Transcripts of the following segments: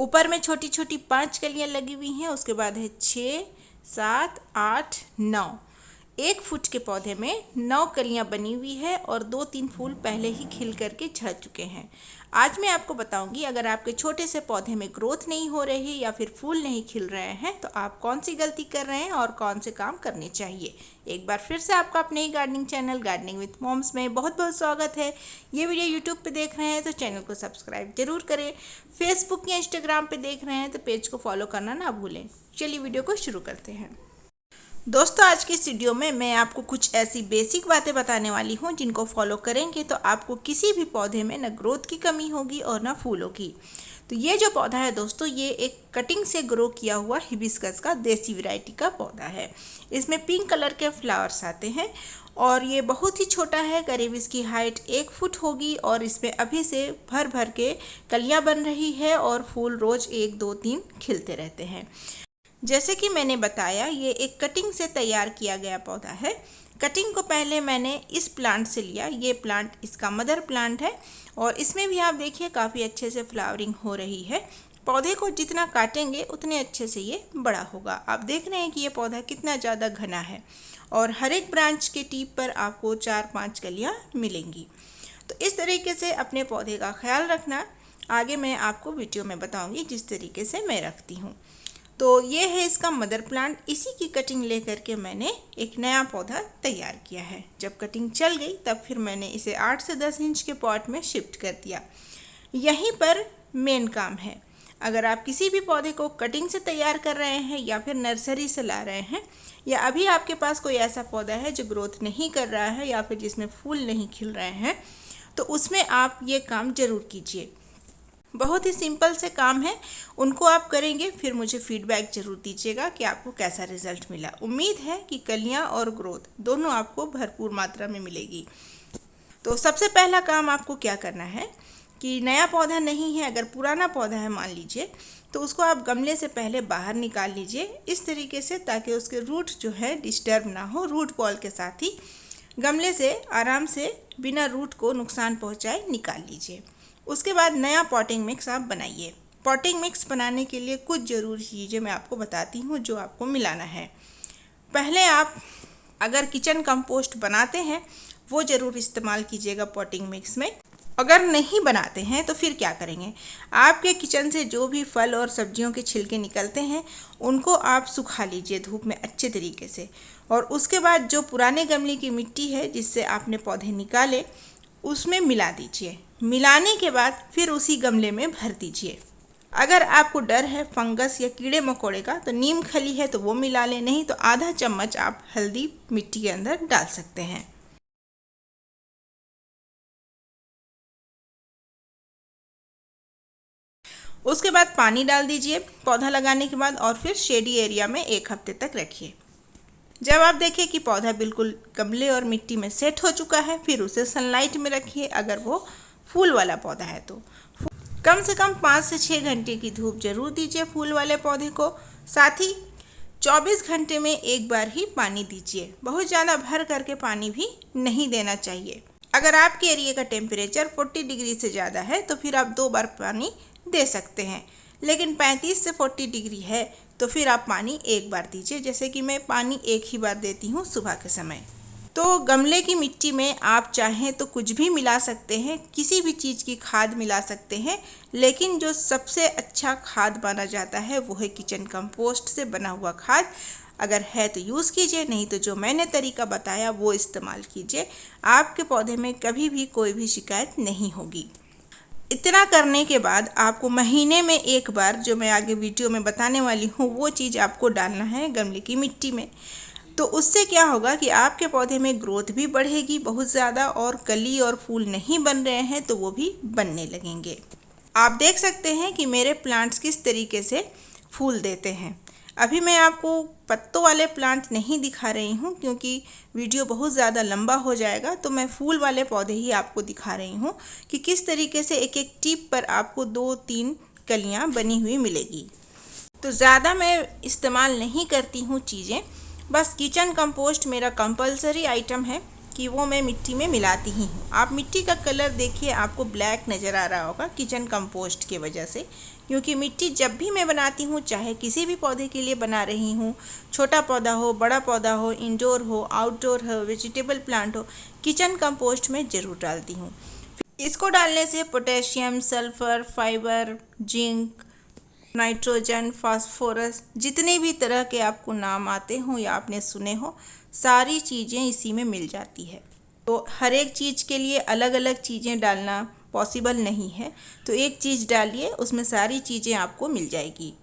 ऊपर में छोटी छोटी 5 कलियां लगी हुई हैं, उसके बाद है 6, 7, 8, 9। 1 फुट के पौधे में 9 कलियां बनी हुई है और 2-3 फूल पहले ही खिल करके झड़ चुके हैं। आज मैं आपको बताऊंगी, अगर आपके छोटे से पौधे में ग्रोथ नहीं हो रही या फिर फूल नहीं खिल रहे हैं तो आप कौन सी गलती कर रहे हैं और कौन से काम करने चाहिए। एक बार फिर से आपका अपने ही gardening channel gardening with moms में बहुत बहुत स्वागत है। ये वीडियो यूट्यूब पे देख रहे हैं तो चैनल को सब्सक्राइब जरूर करें। फेसबुक या इंस्टाग्राम पे देख रहे हैं तो पेज को फॉलो करना ना भूलें। चलिए वीडियो को शुरू करते हैं। दोस्तों, आज की इस वीडियो में मैं आपको कुछ ऐसी बेसिक बातें बताने वाली हूँ जिनको फॉलो करेंगे तो आपको किसी भी पौधे में न ग्रोथ की कमी होगी और न फूलों की। तो ये जो पौधा है दोस्तों, ये एक कटिंग से ग्रो किया हुआ हिबिस्कस का देसी वैरायटी का पौधा है। इसमें पिंक कलर के फ्लावर्स आते हैं और ये बहुत ही छोटा है। करीब इसकी हाइट 1 फुट होगी और इसमें अभी से भर भर के कलियाँ बन रही है और फूल रोज़ 1, 2, 3 खिलते रहते हैं। जैसे कि मैंने बताया, ये एक कटिंग से तैयार किया गया पौधा है। कटिंग को पहले मैंने इस प्लांट से लिया। ये प्लांट इसका मदर प्लांट है और इसमें भी आप देखिए काफ़ी अच्छे से फ्लावरिंग हो रही है। पौधे को जितना काटेंगे उतने अच्छे से ये बड़ा होगा। आप देख रहे हैं कि ये पौधा कितना ज़्यादा घना है और हर एक ब्रांच के टिप पर आपको 4-5 कलियाँ मिलेंगी। तो इस तरीके से अपने पौधे का ख्याल रखना। आगे मैं आपको वीडियो में बताऊँगी जिस तरीके से मैं रखती हूँ। तो ये है इसका मदर प्लांट। इसी की कटिंग लेकर के मैंने एक नया पौधा तैयार किया है। जब कटिंग चल गई तब फिर मैंने इसे 8 से 10 इंच के पॉट में शिफ्ट कर दिया। यहीं पर मेन काम है। अगर आप किसी भी पौधे को कटिंग से तैयार कर रहे हैं या फिर नर्सरी से ला रहे हैं या अभी आपके पास कोई ऐसा पौधा है जो ग्रोथ नहीं कर रहा है या फिर जिसमें फूल नहीं खिल रहे हैं, तो उसमें आप ये काम ज़रूर कीजिए। बहुत ही सिंपल से काम है, उनको आप करेंगे फिर मुझे फीडबैक ज़रूर दीजिएगा कि आपको कैसा रिजल्ट मिला। उम्मीद है कि कलियां और ग्रोथ दोनों आपको भरपूर मात्रा में मिलेगी। तो सबसे पहला काम आपको क्या करना है कि नया पौधा नहीं है, अगर पुराना पौधा है मान लीजिए, तो उसको आप गमले से पहले बाहर निकाल लीजिए इस तरीके से, ताकि उसके रूट जो है डिस्टर्ब ना हो। रूट बॉल के साथ ही गमले से आराम से बिना रूट को नुकसान पहुँचाए निकाल लीजिए। उसके बाद नया पॉटिंग मिक्स आप बनाइए। पॉटिंग मिक्स बनाने के लिए कुछ ज़रूरी चीज़ें मैं आपको बताती हूँ जो आपको मिलाना है। पहले आप अगर किचन कंपोस्ट बनाते हैं वो ज़रूर इस्तेमाल कीजिएगा पॉटिंग मिक्स में। अगर नहीं बनाते हैं तो फिर क्या करेंगे, आपके किचन से जो भी फल और सब्जियों के छिलके निकलते हैं उनको आप सुखा लीजिए धूप में अच्छे तरीके से। और उसके बाद जो पुराने गमले की मिट्टी है जिससे आपने पौधे निकाले उसमें मिला दीजिए। मिलाने के बाद फिर उसी गमले में भर दीजिए। अगर आपको डर है फंगस या कीड़े मकोड़े का तो नीम खली है तो वो मिला लें, नहीं तो आधा चम्मच आप हल्दी मिट्टी के अंदर डाल सकते हैं। उसके बाद पानी डाल दीजिए पौधा लगाने के बाद और फिर शेडी एरिया में 1 हफ्ते तक रखिए। जब आप देखें कि पौधा बिल्कुल गमले और मिट्टी में सेट हो चुका है फिर उसे सनलाइट में रखिए। अगर वो फूल वाला पौधा है तो कम से कम 5 से 6 घंटे की धूप जरूर दीजिए फूल वाले पौधे को। साथ ही 24 घंटे में एक बार ही पानी दीजिए। बहुत ज़्यादा भर करके पानी भी नहीं देना चाहिए। अगर आपके एरिया का टेम्परेचर 40 डिग्री से ज़्यादा है तो फिर आप 2 बार पानी दे सकते हैं, लेकिन 35 से 40 डिग्री है तो फिर आप पानी 1 बार दीजिए। जैसे कि मैं पानी 1 ही बार देती हूँ सुबह के समय। तो गमले की मिट्टी में आप चाहें तो कुछ भी मिला सकते हैं, किसी भी चीज़ की खाद मिला सकते हैं, लेकिन जो सबसे अच्छा खाद माना जाता है वो है किचन कंपोस्ट से बना हुआ खाद। अगर है तो यूज़ कीजिए, नहीं तो जो मैंने तरीका बताया वो इस्तेमाल कीजिए। आपके पौधे में कभी भी कोई भी शिकायत नहीं होगी। इतना करने के बाद आपको महीने में 1 बार, जो मैं आगे वीडियो में बताने वाली हूँ, वो चीज़ आपको डालना है गमले की मिट्टी में। तो उससे क्या होगा कि आपके पौधे में ग्रोथ भी बढ़ेगी बहुत ज़्यादा और कली और फूल नहीं बन रहे हैं तो वो भी बनने लगेंगे। आप देख सकते हैं कि मेरे प्लांट्स किस तरीके से फूल देते हैं। अभी मैं आपको पत्तों वाले प्लांट नहीं दिखा रही हूँ क्योंकि वीडियो बहुत ज़्यादा लंबा हो जाएगा, तो मैं फूल वाले पौधे ही आपको दिखा रही हूँ कि किस तरीके से एक एक टिप पर आपको 2-3 कलियाँ बनी हुई मिलेगी। तो ज़्यादा मैं इस्तेमाल नहीं करती हूँ चीज़ें, बस किचन कंपोस्ट मेरा कंपलसरी आइटम है। कि वो मैं मिट्टी में मिलाती ही हूँ। आप मिट्टी का कलर देखिए, आपको ब्लैक नज़र आ रहा होगा किचन कंपोस्ट की वजह से, क्योंकि मिट्टी जब भी मैं बनाती हूँ, चाहे किसी भी पौधे के लिए बना रही हूँ, छोटा पौधा हो, बड़ा पौधा हो, इंडोर हो, आउटडोर हो, वेजिटेबल प्लांट हो, किचन कंपोस्ट में ज़रूर डालती हूँ। इसको डालने से potassium, sulphur, fibre, zinc, nitrogen, phosphorus, जितने भी तरह के आपको नाम आते हों या आपने सुने हो, सारी चीज़ें इसी में मिल जाती है। तो हर एक चीज़ के लिए अलग अलग चीज़ें डालना पॉसिबल नहीं है, तो एक चीज़ डालिए, उसमें सारी चीज़ें आपको मिल जाएगी।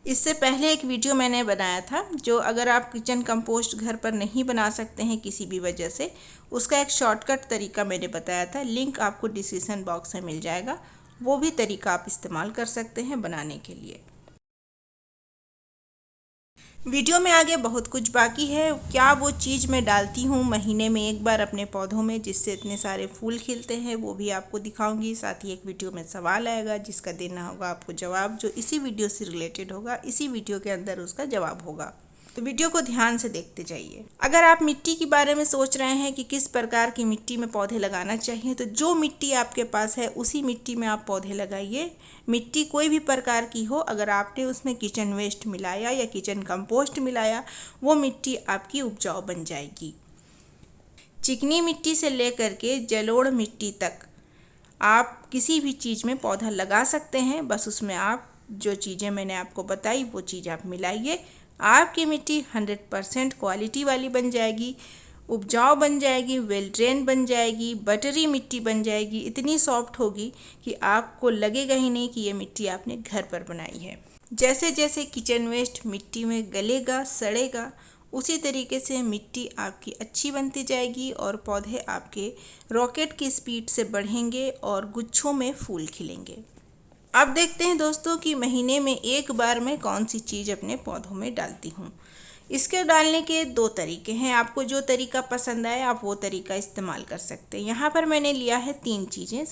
इससे पहले एक वीडियो मैंने बनाया था, जो अगर आप किचन कंपोस्ट घर पर नहीं बना सकते हैं किसी भी वजह से, उसका एक शॉर्टकट तरीका मैंने बताया था। लिंक आपको डिस्क्रिप्शन बॉक्स में मिल जाएगा, वो भी तरीका आप इस्तेमाल कर सकते हैं बनाने के लिए। वीडियो में आगे बहुत कुछ बाकी है। क्या वो चीज़ मैं डालती हूँ महीने में एक बार अपने पौधों में, जिससे इतने सारे फूल खिलते हैं, वो भी आपको दिखाऊंगी। साथ ही एक वीडियो में सवाल आएगा, जिसका देना होगा आपको जवाब, जो इसी वीडियो से रिलेटेड होगा, इसी वीडियो के अंदर उसका जवाब होगा। तो वीडियो को ध्यान से देखते जाइए। अगर आप मिट्टी के बारे में सोच रहे हैं कि किस प्रकार की मिट्टी में पौधे लगाना चाहिए, तो जो मिट्टी आपके पास है उसी मिट्टी में आप पौधे लगाइए। मिट्टी कोई भी प्रकार की हो, अगर आपने उसमें किचन वेस्ट मिलाया या किचन कंपोस्ट मिलाया, वो मिट्टी आपकी उपजाऊ बन जाएगी। चिकनी मिट्टी से लेकर के जलोढ़ मिट्टी तक आप किसी भी चीज़ में पौधा लगा सकते हैं। बस उसमें आप जो चीज़ें मैंने आपको बताई वो चीज़ आप मिलाइए, आपकी मिट्टी 100% क्वालिटी वाली बन जाएगी, उपजाऊ बन जाएगी, वेल ड्रेन बन जाएगी, बटरी मिट्टी बन जाएगी। इतनी सॉफ्ट होगी कि आपको लगेगा ही नहीं कि ये मिट्टी आपने घर पर बनाई है। जैसे जैसे किचन वेस्ट मिट्टी में गलेगा, सड़ेगा, उसी तरीके से मिट्टी आपकी अच्छी बनती जाएगी और पौधे आपके रॉकेट की स्पीड से बढ़ेंगे और गुच्छों में फूल खिलेंगे। अब देखते हैं दोस्तों कि महीने में एक बार मैं कौन सी चीज़ अपने पौधों में डालती हूँ। इसके डालने के दो तरीके हैं, आपको जो तरीका पसंद आए आप वो तरीका इस्तेमाल कर सकते हैं। यहाँ पर मैंने लिया है 3 चीज़ें।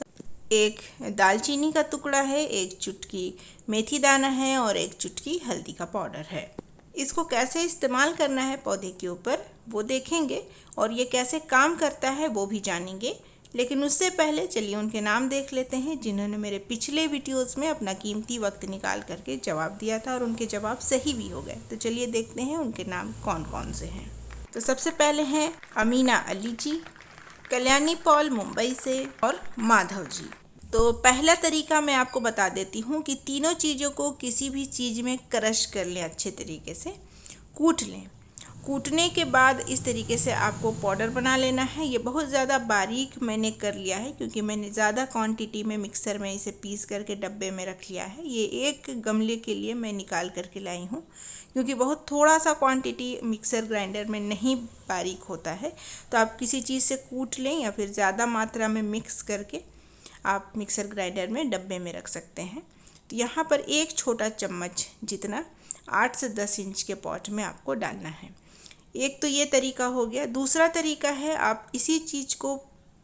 एक दालचीनी का टुकड़ा है, एक चुटकी मेथी दाना है और एक चुटकी हल्दी का पाउडर है। इसको कैसे इस्तेमाल करना है पौधे के ऊपर वो देखेंगे, और ये कैसे काम करता है वो भी जानेंगे। लेकिन उससे पहले चलिए उनके नाम देख लेते हैं, जिन्होंने मेरे पिछले वीडियोस में अपना कीमती वक्त निकाल करके जवाब दिया था और उनके जवाब सही भी हो गए। तो चलिए देखते हैं उनके नाम कौन कौन से हैं। तो सबसे पहले हैं अमीना अली जी, कल्याणी पॉल मुंबई से, और माधव जी। तो पहला तरीका मैं आपको बता देती हूँ कि तीनों चीज़ों को किसी भी चीज़ में क्रश कर लें, अच्छे तरीके से कूट लें। कूटने के बाद इस तरीके से आपको पाउडर बना लेना है। ये बहुत ज़्यादा बारीक मैंने कर लिया है, क्योंकि मैंने ज़्यादा क्वांटिटी में मिक्सर में इसे पीस करके डब्बे में रख लिया है। ये एक गमले के लिए मैं निकाल करके लाई हूँ, क्योंकि बहुत थोड़ा सा क्वांटिटी मिक्सर ग्राइंडर में नहीं बारीक होता है। तो आप किसी चीज़ से कूट लें या फिर ज़्यादा मात्रा में मिक्स करके आप मिक्सर ग्राइंडर में डब्बे में रख सकते हैं। तो यहाँ पर एक छोटा चम्मच जितना 8 से 10 इंच के पॉट में आपको डालना है। एक तो ये तरीका हो गया। दूसरा तरीका है, आप इसी चीज़ को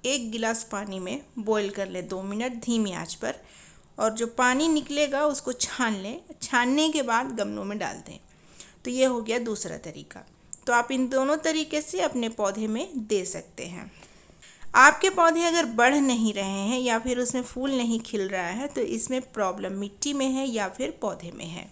1 गिलास पानी में बॉईल कर लें 2 मिनट धीमी आंच पर, और जो पानी निकलेगा उसको छान लें। छानने के बाद गमलों में डाल दें। तो ये हो गया दूसरा तरीका। तो आप इन दोनों तरीके से अपने पौधे में दे सकते हैं। आपके पौधे अगर बढ़ नहीं रहे हैं या फिर उसमें फूल नहीं खिल रहा है, तो इसमें प्रॉब्लम मिट्टी में है या फिर पौधे में है।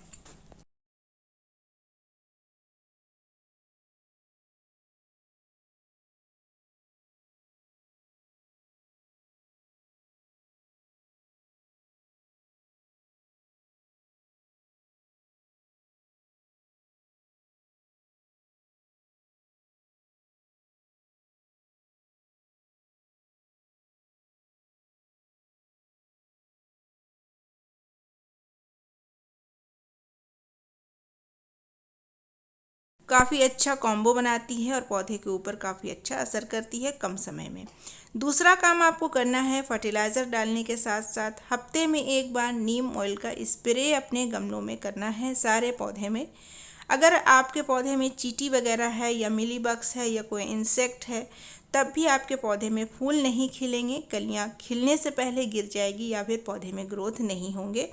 काफ़ी अच्छा कॉम्बो बनाती है और पौधे के ऊपर काफ़ी अच्छा असर करती है कम समय में। दूसरा काम आपको करना है, फर्टिलाइज़र डालने के साथ साथ हफ्ते में एक बार नीम ऑयल का स्प्रे अपने गमलों में करना है, सारे पौधे में। अगर आपके पौधे में चींटी वगैरह है या मिलीबग्स है या कोई इंसेक्ट है, तब भी आपके पौधे में फूल नहीं खिलेंगे, कलियां खिलने से पहले गिर जाएगी या फिर पौधे में ग्रोथ नहीं होंगे।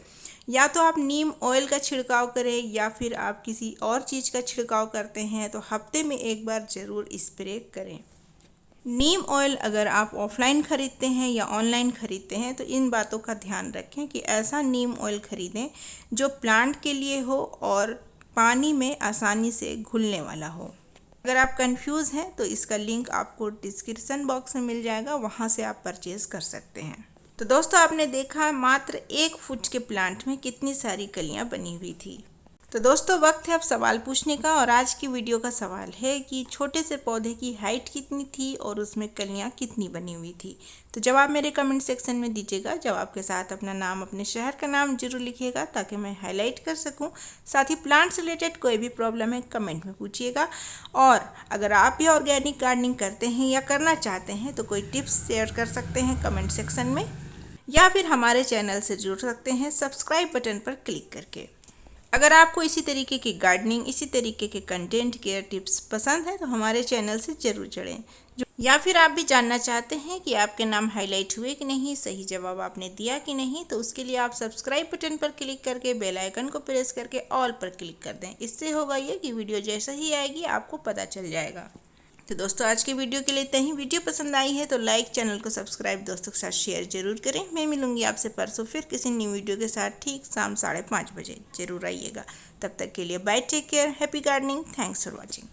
या तो आप नीम ऑयल का छिड़काव करें या फिर आप किसी और चीज़ का छिड़काव करते हैं, तो हफ्ते में एक बार ज़रूर स्प्रे करें। नीम ऑयल अगर आप ऑफलाइन ख़रीदते हैं या ऑनलाइन ख़रीदते हैं तो इन बातों का ध्यान रखें कि ऐसा नीम ऑयल ख़रीदें जो प्लांट के लिए हो और पानी में आसानी से घुलने वाला हो। अगर आप कंफ्यूज हैं तो इसका लिंक आपको डिस्क्रिप्शन बॉक्स में मिल जाएगा, वहाँ से आप परचेज़ कर सकते हैं। तो दोस्तों, आपने देखा मात्र 1 फुट के प्लांट में कितनी सारी कलियाँ बनी हुई थी। तो दोस्तों, वक्त है अब सवाल पूछने का, और आज की वीडियो का सवाल है कि छोटे से पौधे की हाइट कितनी थी और उसमें कलियां कितनी बनी हुई थी। तो जवाब मेरे कमेंट सेक्शन में दीजिएगा। जवाब के साथ अपना नाम, अपने शहर का नाम जरूर लिखिएगा ताकि मैं हाईलाइट कर सकूं। साथ ही प्लांट से रिलेटेड कोई भी प्रॉब्लम है कमेंट में पूछिएगा। और अगर आप भी ऑर्गेनिक गार्डनिंग करते हैं या करना चाहते हैं तो कोई टिप्स शेयर कर सकते हैं कमेंट सेक्शन में, या फिर हमारे चैनल से जुड़ सकते हैं सब्सक्राइब बटन पर क्लिक करके। अगर आपको इसी तरीके की गार्डनिंग, इसी तरीके के कंटेंट केयर टिप्स पसंद है तो हमारे चैनल से ज़रूर जुड़ें। या फिर आप भी जानना चाहते हैं कि आपके नाम हाईलाइट हुए कि नहीं, सही जवाब आपने दिया कि नहीं, तो उसके लिए आप सब्सक्राइब बटन पर क्लिक करके बेल आइकन को प्रेस करके ऑल पर क्लिक कर दें। इससे होगा ये कि वीडियो जैसा ही आएगी आपको पता चल जाएगा। तो दोस्तों, आज की वीडियो के लिए इतना ही। वीडियो पसंद आई है तो लाइक, चैनल को सब्सक्राइब, दोस्तों के साथ शेयर जरूर करें। मैं मिलूंगी आपसे परसों फिर किसी न्यू वीडियो के साथ, ठीक शाम 5:30 बजे। जरूर आइएगा। तब तक के लिए bye, take care, happy gardening, thanks for watching.